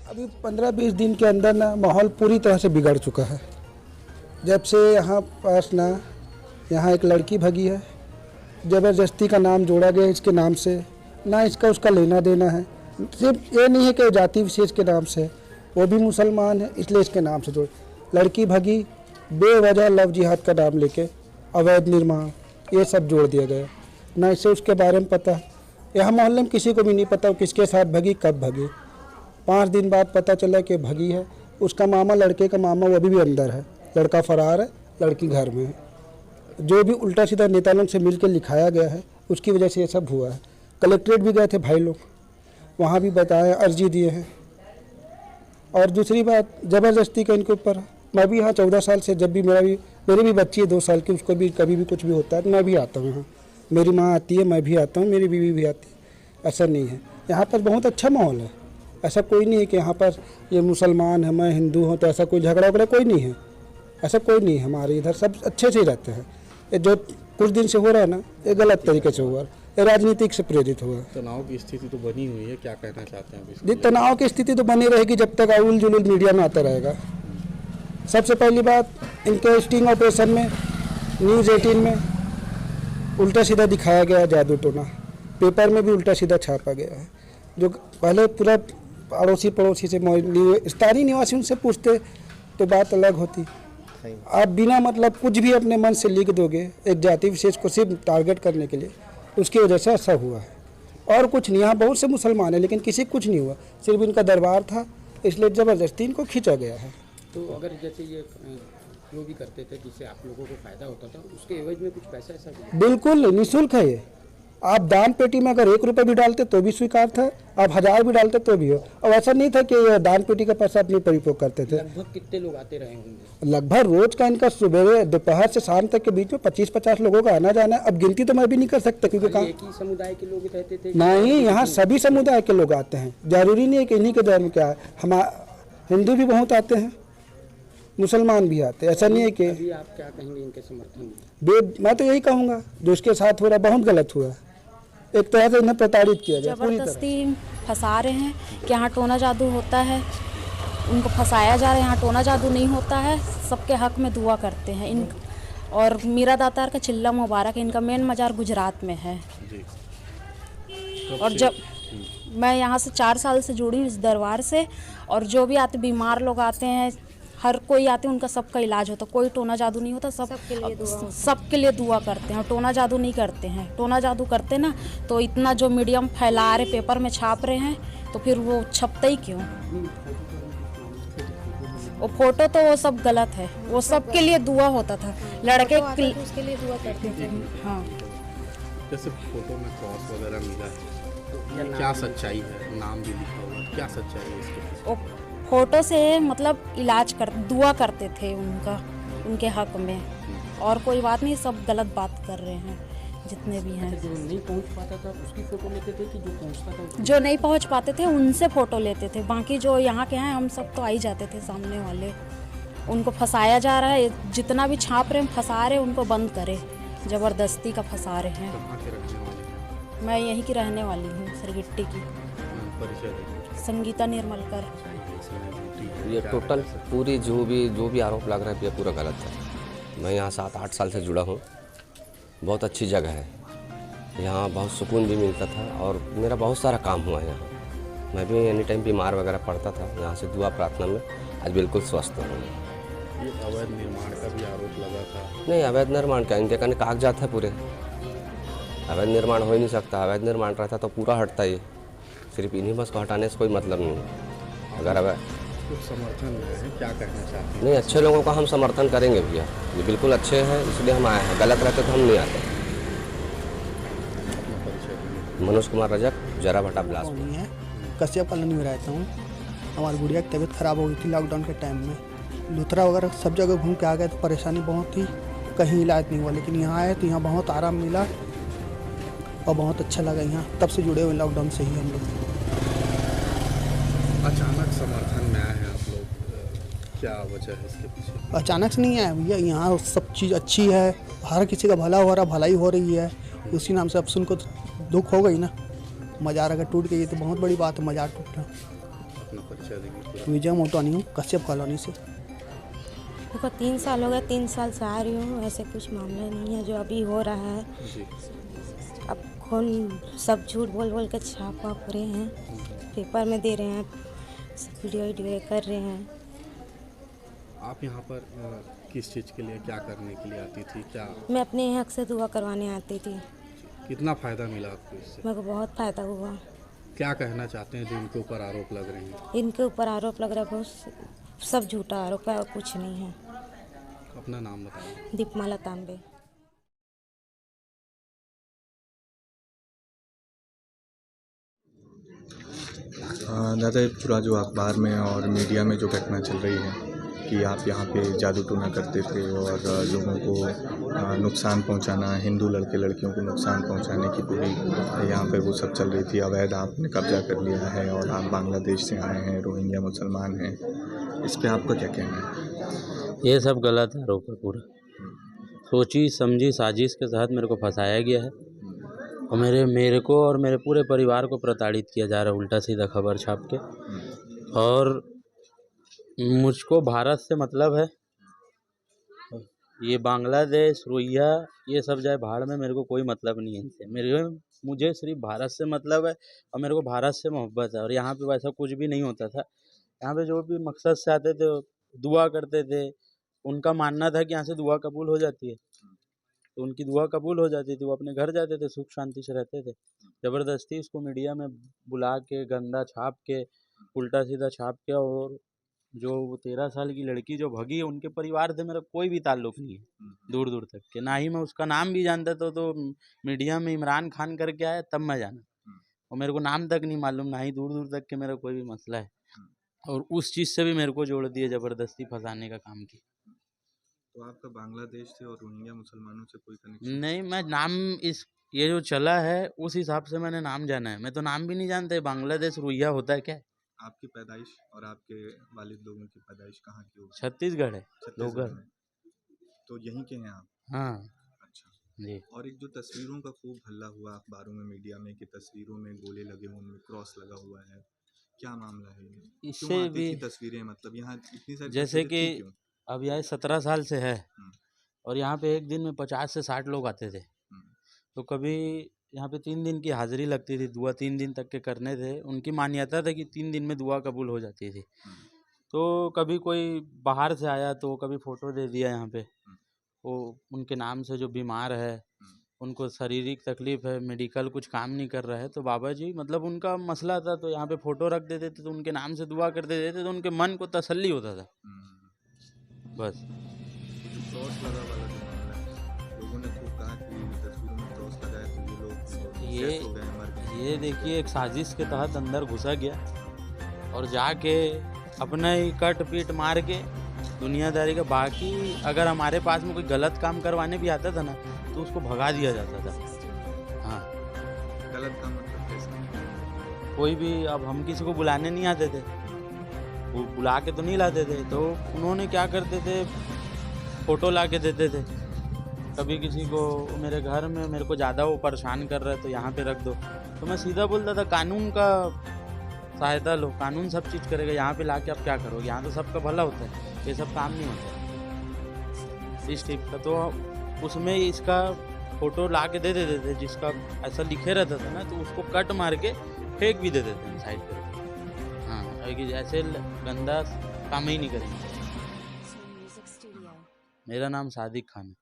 अभी 15-20 दिन के अंदर ना माहौल पूरी तरह से बिगड़ चुका है। जब से यहाँ पास ना यहाँ एक लड़की भगी है, ज़बरदस्ती का नाम जोड़ा गया इसके नाम से, ना इसका उसका लेना देना है। सिर्फ ये नहीं है कि जाति विशेष के नाम से, वो भी मुसलमान है इसलिए इसके नाम से जोड़। लड़की भगी बेवजह लव जिहाद का नाम लेके, अवैध निर्माण ये सब जोड़ दिया गया। ना इसे उसके बारे में पता, यहाँ मोहल्ले में किसी को भी नहीं पता वो किसके साथ भगी, कब भगी। 5 दिन बाद पता चला कि भगी है। उसका मामा, लड़के का मामा, वो अभी भी अंदर है। लड़का फरार है, लड़की घर में है। जो भी उल्टा सीधा नेता लोग से मिल के लिखाया गया है उसकी वजह से ये सब हुआ है। कलेक्ट्रेट भी गए थे भाई लोग, वहाँ भी बताए, अर्जी दिए हैं। और दूसरी बात, ज़बरदस्ती का इनके ऊपर। मैं भी यहाँ 14 साल से, जब भी मेरी भी बच्ची है 2 साल की, उसको भी कभी भी कुछ भी होता है तो मैं भी आता हूँ यहाँ। मेरी माँ आती है, मैं भी आता हूँ, मेरी बीवी भी आती है। ऐसा नहीं है, यहाँ पर बहुत अच्छा माहौल है। ऐसा कोई नहीं है कि यहाँ पर ये मुसलमान है, मैं हिंदू हूँ, तो ऐसा कोई झगड़ा वगड़ा कोई नहीं है। ऐसा कोई नहीं है, हमारे इधर सब अच्छे से ही रहते हैं। ये जो कुछ दिन से हो रहा है ना, ये गलत तरीके से हुआ है, ये राजनीतिक से प्रेरित हुआ है। तनाव की स्थिति तो बनी हुई है, क्या कहना चाहते हैं? ये तनाव की स्थिति तो बनी रहेगी जब तक आउल जुलूल मीडिया में आता रहेगा। सबसे पहली बात, इनके स्टिंग ऑपरेशन में न्यूज़ 18 में उल्टा सीधा दिखाया गया है, जादू टोना। पेपर में भी उल्टा सीधा छापा गया है। जो पहले पूरा अड़ोसी पड़ोसी से, स्थानीय निवासी उनसे पूछते तो बात अलग होती। आप बिना मतलब कुछ भी अपने मन से लिख दोगे एक जाति विशेष को सिर्फ टारगेट करने के लिए, उसकी वजह से ऐसा हुआ है। और कुछ नहीं, यहाँ बहुत से मुसलमान हैं लेकिन किसी कुछ नहीं हुआ, सिर्फ इनका दरबार था इसलिए ज़बरदस्ती इनको खींचा गया है। तो अगर जैसे ये जो भी करते थे जिससे आप लोगों को फ़ायदा होता था, उसके एवज में कुछ पैसा ऐसा भी? बिल्कुल निःशुल्क है ये। आप दान पेटी में अगर 1 रुपये भी डालते तो भी स्वीकार था, आप 1000 भी डालते तो भी हो। और ऐसा नहीं था कि दान पेटी का पैसा अपनी परिपयोग करते थे। लगभग कितने लोग आते रहे होंगे? लगभग रोज का इनका सुबह दोपहर से शाम तक के बीच में 25-50 लोगों का आना जाना है। अब गिनती तो मैं भी नहीं कर सकता क्योंकि कहाँ एक ही समुदाय के लोग रहते थे? नहीं, यहाँ सभी समुदाय के लोग आते हैं। जरूरी नहीं है कि इन्हीं के धर्म क्या है, हम हिंदू भी बहुत आते हैं, मुसलमान भी आते हैं। ऐसा नहीं है कि अभी आप क्या कहेंगे इनके समर्थन में? मैं तो यही कहूँगा, जो इसके साथ हो रहा बहुत गलत हुआ है। एक तरह से इन्हें प्रताड़ित किया गया, जबरदस्ती फंसा रहे हैं कि यहाँ टोना जादू होता है, उनको फंसाया जा रहा है। यहाँ टोना जादू नहीं होता है, सबके हक में दुआ करते हैं इन। और मीरा दातार का चिल्ला मुबारक है, इनका मेन मज़ार गुजरात में है। और जब मैं यहाँ से 4 साल से जुड़ी हूँ इस दरबार से, और जो भी आते बीमार लोग आते हैं, हर कोई आते हैं, उनका सबका इलाज होता है। कोई टोना जादू नहीं होता, सबके लिए दुआ करते हैं। टोना जादू नहीं करते हैं। टोना जादू करते ना तो इतना जो मीडियम फैला रहे, पेपर में छाप रहे हैं, तो फिर वो छपता ही क्यों? वो फोटो तो वो सब गलत है, वो सबके लिए दुआ होता था। लड़के उसके लिए दुआ करते थे। हाँ, जैसे फोटो में क्रॉस वगैरह मिला है, तो क्या सच्चाई है? नाम भी लिखा हुआ है, क्या सच्चाई है इसके? फोटो से मतलब इलाज कर दुआ करते थे उनका, उनके हक में। और कोई बात नहीं, सब गलत बात कर रहे हैं जितने भी हैं। जो नहीं पहुंच पाता था उसकी फ़ोटो लेते थे कि जो पहुंचता था? जो नहीं पहुंच पाते थे उनसे फ़ोटो लेते थे। बाकी जो यहाँ के हैं हम सब तो आ ही जाते थे सामने वाले। उनको फंसाया जा रहा है, जितना भी छाप रहे हैं फंसा रहे हैं, उनको बंद करे। ज़बरदस्ती का फंसा रहे हैं। कहाँ के रहने वाले? मैं यहीं की रहने वाली हूँ, सरगिट्टी की। संगीता निर्मलकर। ये टोटल पूरी जो भी आरोप लग रहा है ये पूरा गलत है। मैं यहाँ 7-8 साल से जुड़ा हूँ। बहुत अच्छी जगह है, यहाँ बहुत सुकून भी मिलता था और मेरा बहुत सारा काम हुआ है यहाँ। मैं भी एनी टाइम बीमार वगैरह पड़ता था, यहाँ से दुआ प्रार्थना में आज बिल्कुल स्वस्थ हूँ। ये अवैध निर्माण का भी आरोप लगा था? नहीं, अवैध निर्माण क्या, इनके कहने कागजात है पूरे। अवैध निर्माण हो ही नहीं सकता। अवैध निर्माण रहता तो पूरा हटता ही। सिर्फ इन्हीं बस को हटाने से कोई मतलब नहीं है। अगर अवैध कुछ समर्थन है, क्या कहना चाहते हैं? नहीं, अच्छे लोगों का हम समर्थन करेंगे भैया, ये बिल्कुल अच्छे हैं इसलिए हम आए हैं। गलत रहते तो हम नहीं आते। मनोज कुमार रजक, जरा भट्टा ब्लास्ट नहीं है, कश्यप कॉलोनी में रहता हूँ। हमारी गुड़िया की तबीयत ख़राब हो गई थी लॉकडाउन के टाइम में। लुथरा वगैरह सब जगह घूम के आ गए तो परेशानी बहुत थी, कहीं इलाज नहीं हुआ। लेकिन यहाँ आए तो यहाँ बहुत आराम मिला और बहुत अच्छा लगा यहाँ। तब से जुड़े हुए लॉकडाउन से ही हम लोग। अचानक समर्थन में आए हैं आप लोग, क्या वजह है इसके पीछे? अचानक से नहीं आए भैया, यहाँ सब चीज़ अच्छी है, हर किसी का भला हो रहा, भलाई हो रही है। उसी नाम से अब सुन को दुख हो गई ना। मज़ार अगर टूट गई तो बहुत बड़ी बात है, मज़ार टूटना। अपना परिचय देंगे पूरा। विजय मोटवानी हूँ, कश्यप कॉलोनी से। देखो 3 साल हो गए, 3 साल से आ रही हूँ। ऐसे कुछ मामला नहीं है जो अभी हो रहा है। जी। अब खून सब झूठ बोल बोल के छाप वाप रहे हैं, पेपर में दे रहे हैं, वीडियो कर रहे हैं। आप यहाँ पर किस चीज़ के लिए, क्या करने के लिए आती थी, क्या मैं अपने हक से दुआ करवाने आती थी। कितना फ़ायदा मिला आपको इससे? मेरे को बहुत फ़ायदा हुआ। क्या कहना चाहते हैं जो इनके ऊपर आरोप लग रहे हैं? इनके ऊपर आरोप लग रहा है, बहुत सब झूठा आरोप है और कुछ नहीं है। अपना नाम बताइए। दीपमाला तांबे। दादा, ये पूरा जो अखबार में और मीडिया में जो घटना चल रही है कि आप यहाँ पे जादू टोना करते थे और लोगों को नुकसान पहुँचाना, हिंदू लड़के लड़कियों को नुकसान पहुँचाने की पूरी यहाँ पे वो सब चल रही थी। अवैध आपने कब्जा कर लिया है और आप बांग्लादेश से आए हैं, रोहिंग्या मुसलमान हैं, इस पे आपका क्या कहना है? ये सब गलत आरोप है पूरा। सोची समझी साजिश के तहत मेरे को फंसाया गया है और मेरे को और मेरे पूरे परिवार को प्रताड़ित किया जा रहा है, उल्टा सीधा खबर छाप के। और मुझको भारत से मतलब है, ये बांग्लादेश, रोहिंग्या, ये सब जाए भाड़ में, मेरे को कोई मतलब नहीं है इनसे। मुझे सिर्फ भारत से मतलब है और मेरे को भारत से मोहब्बत है। और यहाँ पे वैसा कुछ भी नहीं होता था। यहाँ पे जो भी मकसद से आते थे दुआ करते थे। उनका मानना था कि यहाँ से दुआ कबूल हो जाती है, तो उनकी दुआ कबूल हो जाती थी, वो अपने घर जाते थे, सुख शांति से रहते थे। ज़बरदस्ती इसको मीडिया में बुला के, गंदा छाप के, उल्टा सीधा छाप के, और जो 13 साल की लड़की जो भगी है, उनके परिवार से मेरा कोई भी ताल्लुक़ नहीं है, दूर दूर तक के। ना ही मैं उसका नाम भी जानता था, तो मीडिया में इमरान खान करके आया तब मैं जाना, और मेरे को नाम तक नहीं मालूम, ना ही दूर दूर तक के मेरा कोई भी मसला है। और उस चीज़ से भी मेरे को जोड़ दिया, ज़बरदस्ती फंसाने का काम किया। तो आपका बांग्लादेश से और रोहिंग्या मुसलमानों से कोई कनेक्शन नहीं? मैं नाम ये जो चला है उस हिसाब से मैंने नाम जाना है। मैं तो नाम भी नहीं जानता बांग्लादेश रोहिंग्या होता है क्या है। आपकी पैदाइश और आपके वालिद लोगों की पैदाइश कहाँ की होगी? छत्तीसगढ़ है, छत्तीसगढ़ लोकल। में। तो यहीं के हैं आप? हाँ अच्छा जी। और एक जो तस्वीरों का खूब हल्ला हुआ अखबारों में, मीडिया में, कि तस्वीरों में गोले लगे हुए, उनमें क्रॉस लगा हुआ है, क्या मामला है ये? इससे क्यों आती भी थी तस्वीरें, मतलब यहाँ इतनी सारी जैसे तस्वीरें थी कि क्यों? अब यह 17 साल से है और यहाँ पे एक दिन में 50 से 60 लोग आते थे। तो कभी यहाँ पे 3 दिन की हाज़िरी लगती थी, दुआ 3 दिन तक के करने थे। उनकी मान्यता था कि 3 दिन में दुआ कबूल हो जाती थी। तो कभी कोई बाहर से आया तो कभी फ़ोटो दे दिया यहाँ पे, वो उनके नाम से जो बीमार है, उनको शारीरिक तकलीफ़ है, मेडिकल कुछ काम नहीं कर रहा है, तो बाबा जी मतलब उनका मसला था, तो यहाँ पे फ़ोटो रख देते थे, तो उनके नाम से दुआ कर देते थे, तो उनके मन को तसल्ली होता था बस। क्रॉस लगा वाला जो मामला है, लोगों ने खूब कहा कि तस्वीरों में क्रॉस लगा है तो ये लोग डेथ हो गए, मर गए। ये देखिए एक साजिश के तहत अंदर घुसा गया और जाके अपना ही कट पीट मार के दुनियादारी का। बाकी अगर हमारे पास में कोई गलत काम करवाने भी आता था ना, तो उसको भगा दिया जाता था। हाँ, गलत काम मतलब कैसे? कोई भी, अब हम किसी को बुलाने नहीं आते थे, वो बुला के तो नहीं लाते थे, तो उन्होंने क्या करते थे, फ़ोटो ला के देते थे। कभी किसी को मेरे घर में मेरे को ज़्यादा वो परेशान कर रहा है तो यहाँ पे रख दो, तो मैं सीधा बोलता था कानून का सहायता लो, कानून सब चीज़ करेगा। यहाँ पे ला के आप क्या करोगे? यहाँ तो सबका भला होता है, ये सब काम नहीं होता इस टाइप का। तो उसमें इसका फ़ोटो ला के दे देते थे, जिसका ऐसा लिखे रहता था ना, तो उसको कट मार के फेंक भी देते थे साइड पर। हाँ, ऐसे गंदा काम ही नहीं करेंगे। मेरा नाम सादिक खान है।